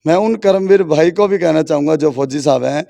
मैं उन कर्मवीर भाई को भी कहना चाहूंगा जो फौजी साहब हैं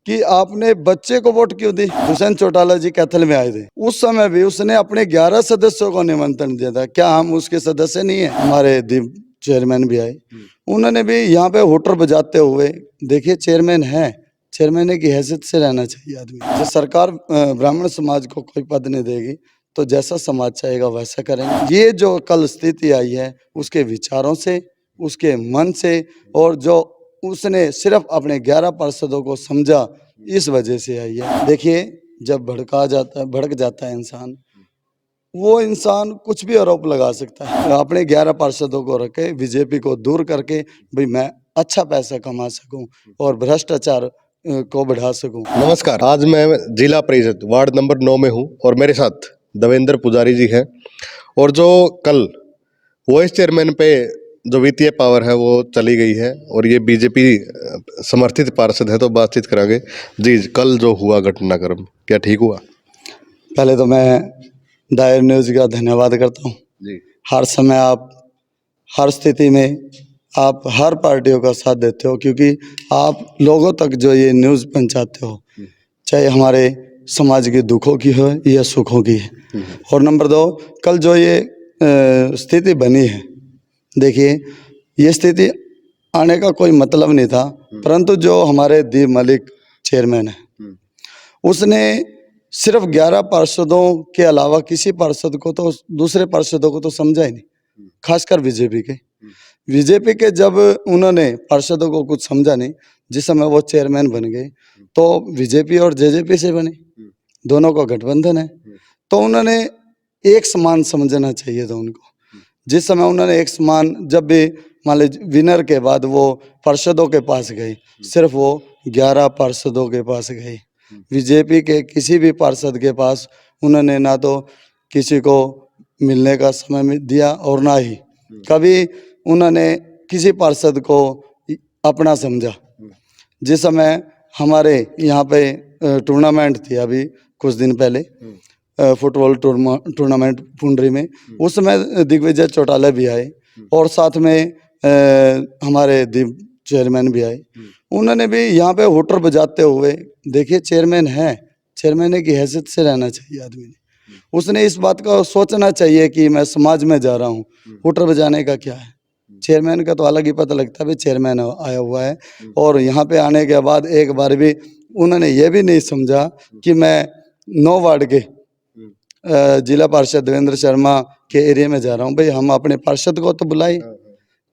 कि आपने बच्चे को वोट क्यों दी। दुष्यंत चौटाला जी कैथल में आए थे, उस समय भी उसने अपने 11 सदस्यों को निमंत्रण दिया था। क्या हम उसके सदस्य नहीं है? हमारे दीप चेयरमैन भी आए, उन्होंने भी यहाँ पे होटर बजाते हुए, देखिए चेयरमैन है, चेयरमैन की हैसियत से रहना चाहिए आदमी। जब सरकार ब्राह्मण समाज को कोई पद नहीं देगी तो जैसा समाज चाहेगा वैसा करेंगे। ये जो कल स्थिति आई है उसके विचारों से, उसके मन से, और जो उसने सिर्फ अपने 11 पार्षदों को समझा, इस वजह से आई है। देखिए जब भड़क जाता है इंसान, वो इंसान कुछ भी आरोप लगा सकता है। अपने 11 पार्षदों को रखे, बीजेपी को दूर करके भाई मैं अच्छा पैसा कमा सकूं और भ्रष्टाचार को बढ़ा सकूं। नमस्कार, आज मैं जिला परिषद वार्ड नंबर 9 में हूं और मेरे साथ देवेंद्र पुजारी जी हैं। और जो कल वाइस चेयरमैन पे जो वित्तीय पावर है वो चली गई है और ये बीजेपी समर्थित पार्षद है, तो बातचीत करांगे। जी, कल जो हुआ घटनाक्रम, क्या ठीक हुआ? पहले तो मैं दायर न्यूज़ का धन्यवाद करता हूँ जी। हर समय आप हर स्थिति में आप हर पार्टियों का साथ देते हो, क्योंकि आप लोगों तक जो ये न्यूज़ पहुंचाते हो, चाहे हमारे समाज के दुखों की हो या सुखों की है। और नंबर 2, कल जो ये स्थिति बनी है, देखिए ये स्थिति आने का कोई मतलब नहीं था, परंतु जो हमारे दीप मलिक चेयरमैन है, उसने सिर्फ 11 पार्षदों के अलावा किसी पार्षद को तो, दूसरे पार्षदों को तो समझा ही नहीं, खासकर बीजेपी के जब उन्होंने पार्षदों को कुछ समझा नहीं, जिस समय वो चेयरमैन बन गए तो बीजेपी और जेजेपी से बने, दोनों का गठबंधन है, तो उन्होंने एक समान समझना चाहिए था उनको। जिस समय उन्होंने एक समान, जब भी मान लीजिए विनर के बाद वो पार्षदों के पास गए, सिर्फ वो 11 पार्षदों के पास गए, बीजेपी के किसी भी पार्षद के पास उन्होंने ना तो किसी को मिलने का समय दिया और ना ही कभी उन्होंने किसी पार्षद को अपना समझा। जिस समय हमारे यहाँ पे टूर्नामेंट थी अभी कुछ दिन पहले, फुटबॉल टूर्नामेंट पुंडरी में, उस समय दिग्विजय चौटाला भी आए और साथ में हमारे दीप चेयरमैन भी आए। उन्होंने भी यहाँ पे होटर बजाते हुए, देखिए चेयरमैन है, चेयरमैन की हैसियत से रहना चाहिए आदमी ने। उसने इस बात को सोचना चाहिए कि मैं समाज में जा रहा हूँ, होटर बजाने का क्या है। चेयरमैन का तो अलग ही पता लगता है, भाई चेयरमैन आया हुआ है। और यहाँ पे आने के बाद एक बार भी उन्होंने ये भी नहीं समझा कि मैं 9 वार्ड के जिला पार्षद देवेंद्र शर्मा के एरिया में जा रहा हूँ। भाई हम अपने पार्षद को तो बुलाए,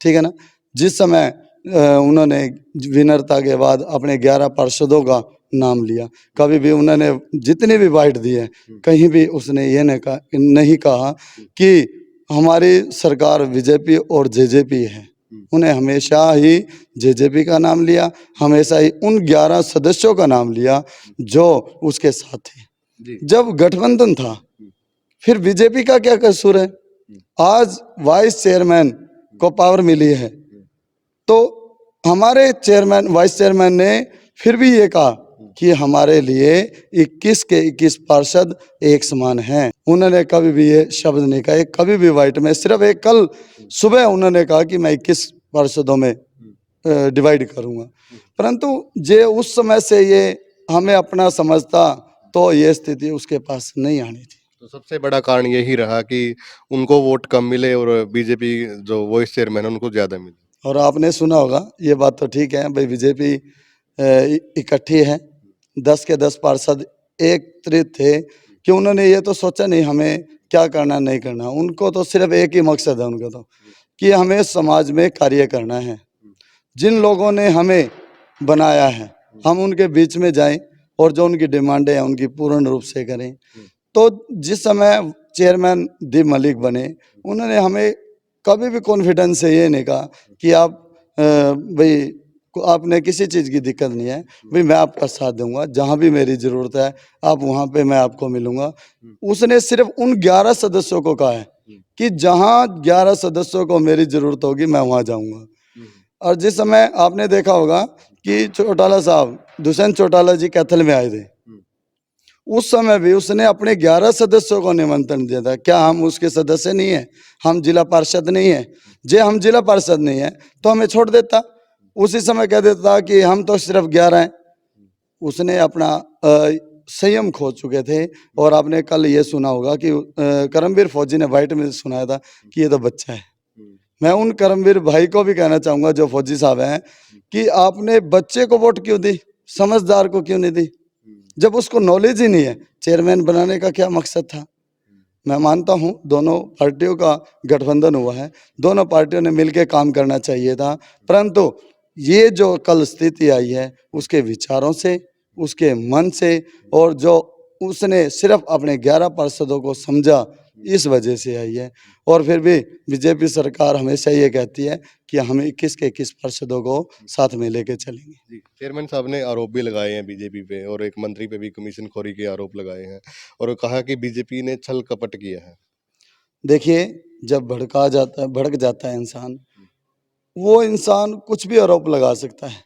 ठीक है ना। जिस समय उन्होंने विनरता के बाद अपने 11 पार्षदों का नाम लिया, कभी भी उन्होंने जितनी भी बाइट दी है, कहीं भी उसने ये नहीं कहा कि हमारी सरकार बीजेपी और जेजेपी है। उन्हें हमेशा ही जेजेपी का नाम लिया, हमेशा ही उन 11 सदस्यों का नाम लिया जो उसके साथ थे। जब गठबंधन था, फिर बीजेपी का क्या कसूर है? आज वाइस चेयरमैन को पावर मिली है, तो हमारे चेयरमैन, वाइस चेयरमैन ने फिर भी ये कहा कि हमारे लिए 21 के 21 पार्षद एक समान हैं। उन्होंने कभी भी ये शब्द नहीं कहा, कभी भी वाइट में, सिर्फ एक कल सुबह उन्होंने कहा कि मैं 21 पार्षदों में डिवाइड करूंगा। परंतु जे उस समय से ये हमें अपना समझता तो ये स्थिति उसके पास नहीं आनी थी। तो सबसे बड़ा कारण यही रहा कि उनको वोट कम मिले और बीजेपी जो वाइस चेयरमैन है उनको ज्यादा मिले। और आपने सुना होगा, ये बात तो ठीक है भाई, बीजेपी इकट्ठी है, 10 के 10 पार्षद एकत्रित थे कि उन्होंने ये तो सोचा नहीं हमें क्या करना नहीं करना। उनको तो सिर्फ एक ही मकसद है उनका, तो कि हमें समाज में कार्य करना है। जिन लोगों ने हमें बनाया है, हम उनके बीच में जाएं और जो उनकी डिमांडें हैं उनकी पूर्ण रूप से करें। तो जिस समय चेयरमैन दीप मलिक बने, उन्होंने हमें कभी भी कॉन्फिडेंस से ये नहीं कहा कि आप भाई आपने किसी चीज़ की दिक्कत नहीं है, भाई मैं आपका साथ दूंगा, जहाँ भी मेरी ज़रूरत है आप वहाँ पे मैं आपको मिलूंगा। उसने सिर्फ उन 11 सदस्यों को कहा है कि जहाँ 11 सदस्यों को मेरी ज़रूरत होगी मैं वहाँ जाऊँगा। और जिस समय आपने देखा होगा कि चौटाला साहब, दुष्यंत चौटाला जी कैथल में आए थे, उस समय भी उसने अपने 11 सदस्यों को निमंत्रण दिया था। क्या हम उसके सदस्य नहीं है? हम जिला पार्षद नहीं है? जे हम जिला पार्षद नहीं है तो हमें छोड़ देता, उसी समय कह देता था कि हम तो सिर्फ 11 हैं। उसने अपना संयम खो चुके थे। और आपने कल ये सुना होगा कि करमवीर फौजी ने वाइट में सुनाया था कि ये तो बच्चा है। मैं उन करमवीर भाई को भी कहना चाहूंगा जो फौजी साहब हैं कि आपने बच्चे को वोट क्यों दी, समझदार को क्यों नहीं दी, जब उसको नॉलेज ही नहीं है। चेयरमैन बनाने का क्या मकसद था? मैं मानता हूं दोनों पार्टियों का गठबंधन हुआ है, दोनों पार्टियों ने मिलकर काम करना चाहिए था, परंतु ये जो कल स्थिति आई है उसके विचारों से, उसके मन से, और जो उसने सिर्फ अपने 11 पार्षदों को समझा, इस वजह से आई है। और फिर भी बीजेपी सरकार हमेशा ये कहती है कि हम 21 के 21 पार्षदों को साथ में लेके चलेंगे। जी, चेयरमैन साहब ने आरोप भी लगाए हैं बीजेपी पे और एक मंत्री पे भी कमीशन खोरी के आरोप लगाए हैं और कहा कि बीजेपी ने छल कपट किया है। देखिए, जब भड़क जाता है इंसान, वो इंसान कुछ भी आरोप लगा सकता है।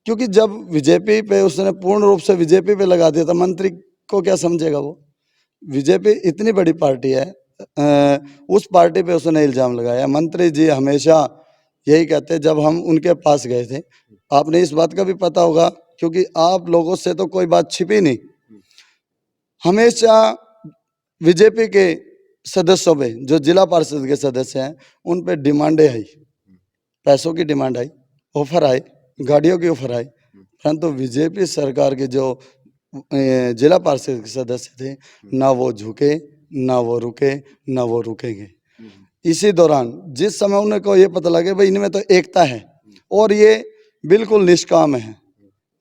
क्योंकि जब बीजेपी पे उसने पूर्ण रूप से बीजेपी पे लगा दिया था, मंत्री को क्या समझेगा वो? बीजेपी इतनी बड़ी पार्टी है, उस पार्टी पे उसने इल्जाम लगाया। मंत्री जी हमेशा यही कहते हैं, जब हम उनके पास गए थे, आपने इस बात का भी पता होगा क्योंकि आप लोगों से तो कोई बात छिपी नहीं, हमेशा बीजेपी के सदस्यों पे, जो जिला पार्षद के सदस्य हैं, उन पे डिमांडें आई, पैसों की डिमांड आई, ऑफर आए, गाड़ियों की ऑफर आई, परंतु बीजेपी सरकार के जो जिला पार्षद के सदस्य थे, ना वो झुके, ना वो रुके, ना वो रुकेंगे। इसी दौरान जिस समय उनको ये पता लगे भाई इनमें तो एकता है और ये बिल्कुल निष्काम है,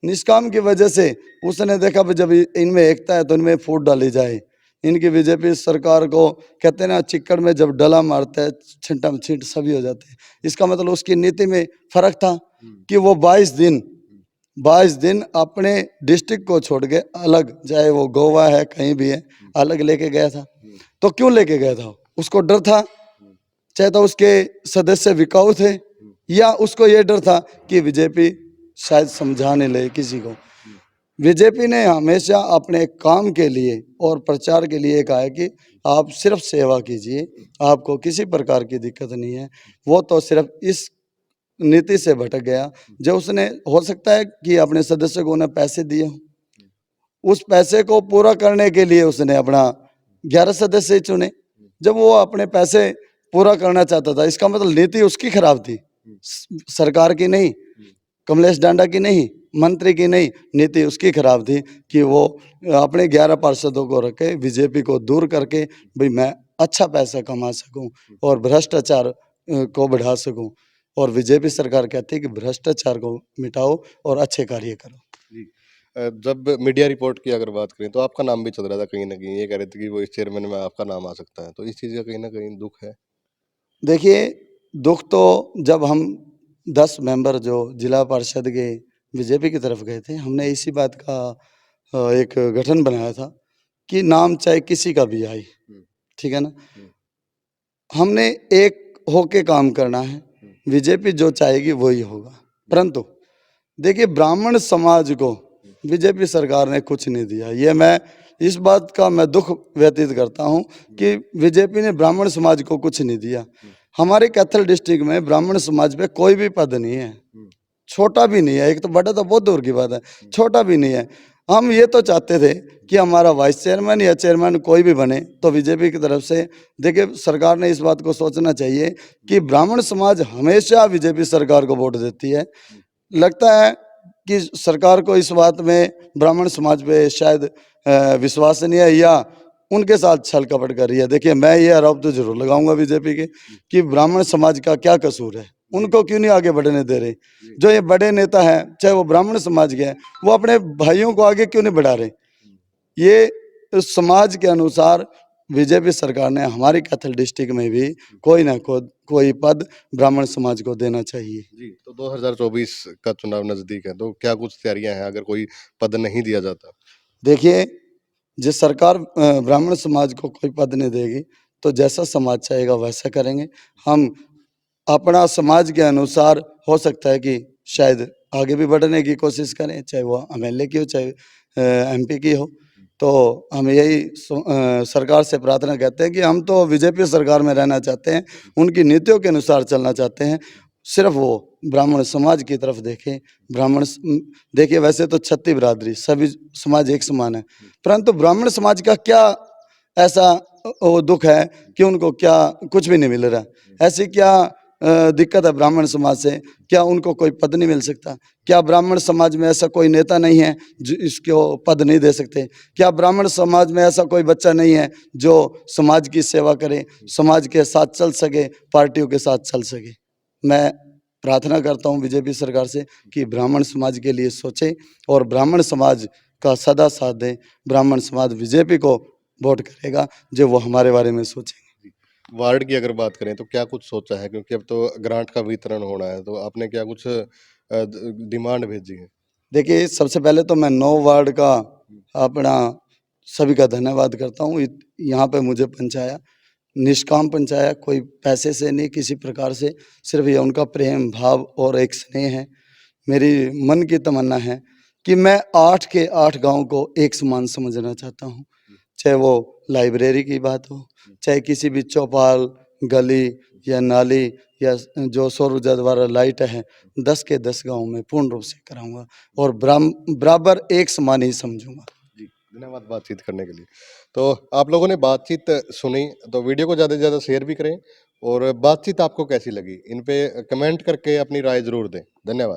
निष्काम की वजह से उसने देखा भाई जब इनमें एकता है तो इनमें फूट डाली जाए। इनकी बीजेपी सरकार को कहते हैं ना, चिक्कड़ में जब डला मारता है छिंटा में छींट सभी हो जाते हैं। इसका मतलब उसकी नीति में फर्क था कि वो 22 दिन अपने डिस्ट्रिक्ट को छोड़ के अलग, चाहे वो गोवा है कहीं भी है, अलग लेके गया था। तो क्यों लेके गया था? उसको डर था, चाहे तो उसके सदस्य बिकाऊ थे, या उसको ये डर था कि बीजेपी शायद समझाने लगे किसी को। बीजेपी ने हमेशा अपने काम के लिए और प्रचार के लिए कहा है कि आप सिर्फ सेवा कीजिए, आपको किसी प्रकार की दिक्कत नहीं है। वो तो सिर्फ इस नीति से भटक गया, जो उसने, हो सकता है कि अपने सदस्य को उन्हें पैसे दिए हों, उस पैसे को पूरा करने के लिए उसने अपना 11 सदस्य चुने। जब वो अपने पैसे पूरा करना चाहता था, इसका मतलब नीति उसकी खराब थी, सरकार की नहीं, कमलेश डांडा की नहीं, मंत्री की नहीं, नीति उसकी खराब थी कि वो अपने 11 पार्षदों को रखे, बीजेपी को दूर करके भाई मैं अच्छा पैसा कमा सकूं और भ्रष्टाचार को बढ़ा सकूं। और बीजेपी सरकार कहती है कि भ्रष्टाचार को मिटाओ और अच्छे कार्य करो। जी। जब मीडिया रिपोर्ट की अगर बात करें तो आपका नाम भी चल रहा था कहीं न कहीं, ये कह रहे थे कि वो इस चेयरमैन में आपका नाम आ सकता है, तो इस चीज़ का कहीं न कहीं दुःख है? देखिए, दुख तो जब हम 10 मेंबर जो जिला पार्षद के बीजेपी की तरफ गए थे, हमने इसी बात का एक गठन बनाया था कि नाम चाहे किसी का भी आए, ठीक है ना, हमने एक होके काम करना है, बीजेपी जो चाहेगी वही होगा। परंतु देखिए, ब्राह्मण समाज को बीजेपी सरकार ने कुछ नहीं दिया। ये मैं इस बात का मैं दुख व्यतीत करता हूं कि बीजेपी ने ब्राह्मण समाज को कुछ नहीं दिया। हमारे कैथल डिस्ट्रिक्ट में ब्राह्मण समाज पे कोई भी पद नहीं है, छोटा भी नहीं है, एक तो बड़ा तो बहुत दूर की बात है, छोटा भी नहीं है। हम ये तो चाहते थे कि हमारा वाइस चेयरमैन या चेयरमैन कोई भी बने तो बीजेपी की तरफ से। देखिए, सरकार ने इस बात को सोचना चाहिए कि ब्राह्मण समाज हमेशा बीजेपी सरकार को वोट देती है। लगता है कि सरकार को इस बात में ब्राह्मण समाज पे शायद विश्वास नहीं है या उनके साथ छल कपट कर रही है। देखिए, मैं ये आरोप तो जरूर लगाऊंगा बीजेपी के कि ब्राह्मण समाज का क्या कसूर है, उनको क्यों नहीं आगे बढ़ने दे रहे? जो ये बड़े नेता हैं, चाहे वो ब्राह्मण समाज के हैं, वो अपने भाइयों को आगे क्यों नहीं बढ़ा रहे? ये समाज के अनुसार बीजेपी सरकार ने हमारी कैथल डिस्ट्रिक्ट में भी कोई ना कोई पद ब्राह्मण समाज को देना चाहिए। जी, तो 2024 का चुनाव नज़दीक है, तो क्या कुछ तैयारियाँ हैं अगर कोई पद नहीं दिया जाता? देखिए, जिस सरकार ब्राह्मण समाज को कोई पद नहीं देगी तो जैसा समाज चाहेगा वैसा करेंगे। हम अपना समाज के अनुसार, हो सकता है कि शायद आगे भी बढ़ने की कोशिश करें, चाहे वो एमएलए की हो, चाहे एमपी की हो। तो हम यही सरकार से प्रार्थना करते हैं कि हम तो बीजेपी सरकार में रहना चाहते हैं, उनकी नीतियों के अनुसार चलना चाहते हैं। सिर्फ वो ब्राह्मण समाज की तरफ देखें। देखिए, वैसे तो छत्ती बिरादरी सभी समाज एक समान है, परंतु ब्राह्मण समाज का क्या ऐसा वो दुख है कि उनको क्या कुछ भी नहीं मिल रहा? ऐसी क्या दिक्कत है ब्राह्मण समाज से? क्या उनको कोई पद नहीं मिल सकता? क्या ब्राह्मण समाज में ऐसा कोई नेता नहीं है जो इसको पद नहीं दे सकते? क्या ब्राह्मण समाज में ऐसा कोई बच्चा नहीं है जो समाज की सेवा करे, समाज के साथ चल सके, पार्टियों के साथ चल सके? मैं प्रार्थना करता हूँ बीजेपी सरकार से कि ब्राह्मण समाज के लिए सोचे और ब्राह्मण समाज का सदा साथ दें। ब्राह्मण समाज बीजेपी को वोट करेगा जो वो हमारे बारे में सोचेंगे। वार्ड की अगर बात करें तो क्या कुछ सोचा है, क्योंकि अब तो ग्रांट का वितरण होना है, तो आपने क्या कुछ डिमांड भेजी है? देखिए, सबसे पहले तो मैं 9 वार्ड का अपना सभी का धन्यवाद करता हूँ। यहाँ पे मुझे पहुँचाया, निष्काम पहुँचाया, कोई पैसे से नहीं, किसी प्रकार से, सिर्फ ये उनका प्रेम भाव और एक स्नेह है। मेरी मन की तमन्ना है कि मैं 8 के 8 गाँव को एक समान समझना चाहता हूँ। चाहे वो लाइब्रेरी की बात हो, चाहे किसी भी चौपाल, गली या नाली या जो सौर ऊर्जा द्वारा लाइट है, 10 के 10 गाँव में पूर्ण रूप से कराऊँगा और बराबर एक समान ही समझूँगा। जी, धन्यवाद बातचीत करने के लिए। तो आप लोगों ने बातचीत सुनी, तो वीडियो को ज़्यादा से ज़्यादा शेयर भी करें और बातचीत आपको कैसी लगी, इन पे कमेंट करके अपनी राय ज़रूर दें। धन्यवाद।